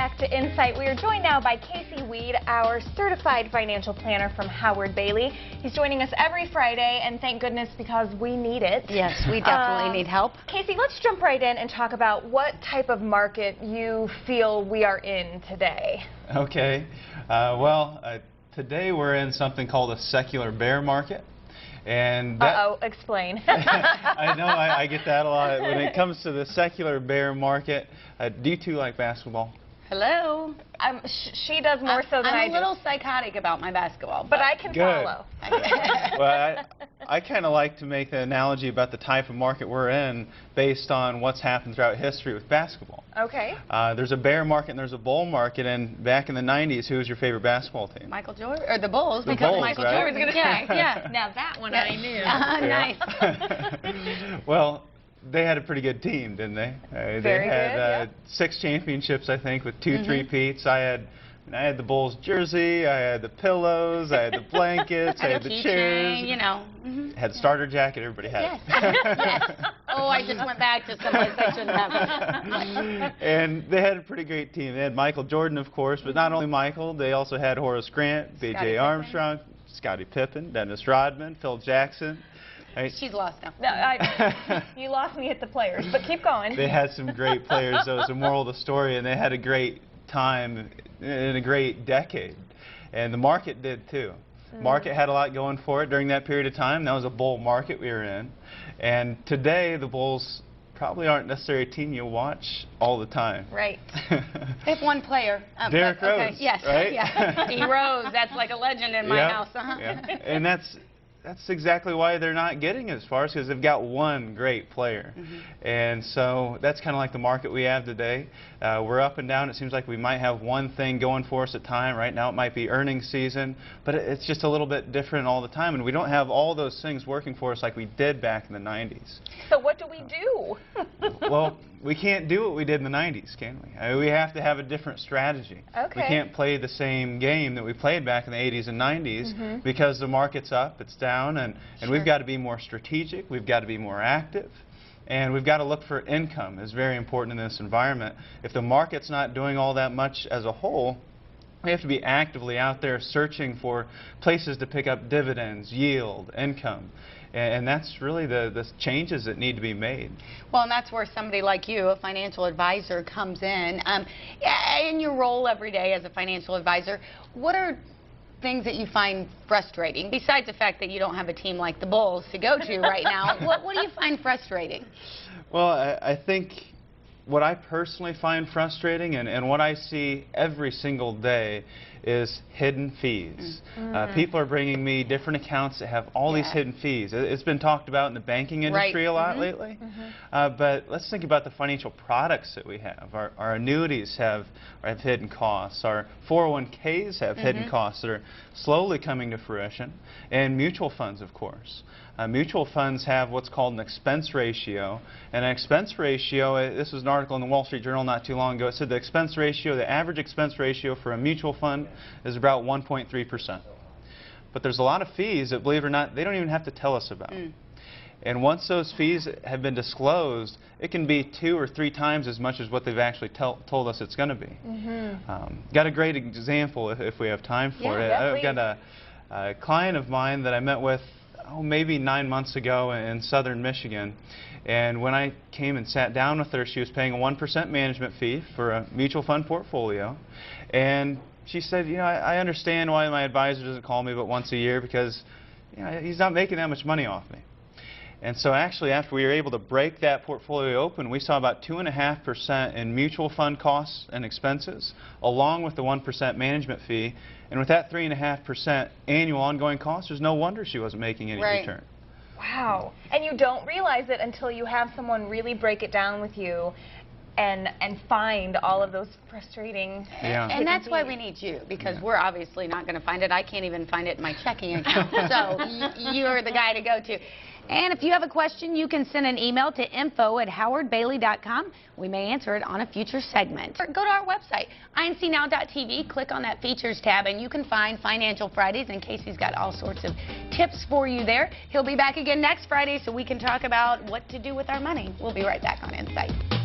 back to Insight. We are joined now by Casey Weed, our certified financial planner from Howard Bailey. He's joining us every Friday, and thank goodness because we need it. Yes, we definitely need help. Casey, let's jump right in and talk about what type of market you feel we are in today. Okay. Today we're in something called a secular bear market. And explain. I know, I get that a lot. When it comes to the secular bear market, do you two like basketball? Hello. She does more so than I do. I'm a little psychotic about my basketball. But I can Good. follow. Well, I kind of like to make the analogy about the type of market we're in based on what's happened throughout history with basketball. Okay. There's a bear market and there's a bull market, and back in the 90s, who was your favorite basketball team? Michael Jordan, or the Bulls, The because Bulls, Michael right? Jordan's going to Yeah. Now that one I knew. Nice. Well, they had a pretty good team, didn't they? Very they had good, 6 championships, I think, with 2 three-peats. I had the Bulls jersey, I had the pillows, I had the blankets, I had the chairs. You know. Had starter jacket, everybody had Yes. it. Yes. Oh, I just went back to someplace I shouldn't have. And they had a pretty great team. They had Michael Jordan, of course, but not only Michael, they also had Horace Grant, B.J. Armstrong, Scottie Pippen, Dennis Rodman, Phil Jackson. She's lost now. No, you lost me at the players, but keep going. They had some great players. That was the moral of the story, and they had a great time in a great decade. And the market did too. Market had a lot going for it during that period of time. That was a bull market we were in. And today, the Bulls probably aren't necessarily a team you'll watch all the time. Right. They have one player. Derrick Rose, okay. Yes. right? Yeah. D. Rose, that's like a legend in my house. Yeah. And that's exactly why they're not getting as far, because they've got one great player. And so that's kind of like the market we have today. We're up and down. It seems like we might have one thing going for us at a time. Right now it might be earnings season, but it's just a little bit different all the time, and we don't have all those things working for us like we did back in the 90s. So what do we do? Well, we can't do what we did in the 90s, can we? We have to have a different strategy. Okay. We can't play the same game that we played back in the 80s and 90s because the market's up, it's down, and we've got to be more strategic, we've got to be more active, and we've got to look for income. It's very important in this environment. If the market's not doing all that much as a whole, we have to be actively out there searching for places to pick up dividends, yield, income. And that's really the changes that need to be made. Well, and that's where somebody like you, a financial advisor, comes in. In your role every day as a financial advisor, what are things that you find frustrating, besides the fact that you don't have a team like the Bulls to go to right now? What do you find frustrating? Well, I think what I personally find frustrating and what I see every single day is hidden fees. People are bringing me different accounts that have all these hidden fees. It's been talked about in the banking industry a lot lately. But let's think about the financial products that we have. Our annuities have hidden costs. Our 401ks have hidden costs that are slowly coming to fruition. And mutual funds, of course. Mutual funds have what's called an expense ratio. And an expense ratio, this was an article in the Wall Street Journal not too long ago, it said the expense ratio, the average expense ratio for a mutual fund is about 1.3%. But there's a lot of fees that, believe it or not, they don't even have to tell us about. And once those fees have been disclosed, it can be 2 or 3 times as much as what they've actually told us it's going to be. Got a great example if we have time for it. I've got a client of mine that I met with maybe 9 months ago in southern Michigan, and when I came and sat down with her, she was paying a 1% management fee for a mutual fund portfolio, and she said, you know, I understand why my advisor doesn't call me but once a year, because he's not making that much money off me. And so actually, after we were able to break that portfolio open, we saw about 2.5% in mutual fund costs and expenses, along with the 1% management fee. And with that 3.5% annual ongoing cost, there's no wonder she wasn't making any return. Wow. And you don't realize it until you have someone really break it down with you and find all of those frustrating And that's why we need you, because we're obviously not going to find it. I can't even find it in my checking account. So you're the guy to go to. And if you have a question, you can send an email to info@howardbailey.com. We may answer it on a future segment. Or go to our website, incnow.tv, click on that features tab, and you can find Financial Fridays, and Casey's got all sorts of tips for you there. He'll be back again next Friday so we can talk about what to do with our money. We'll be right back on Insight.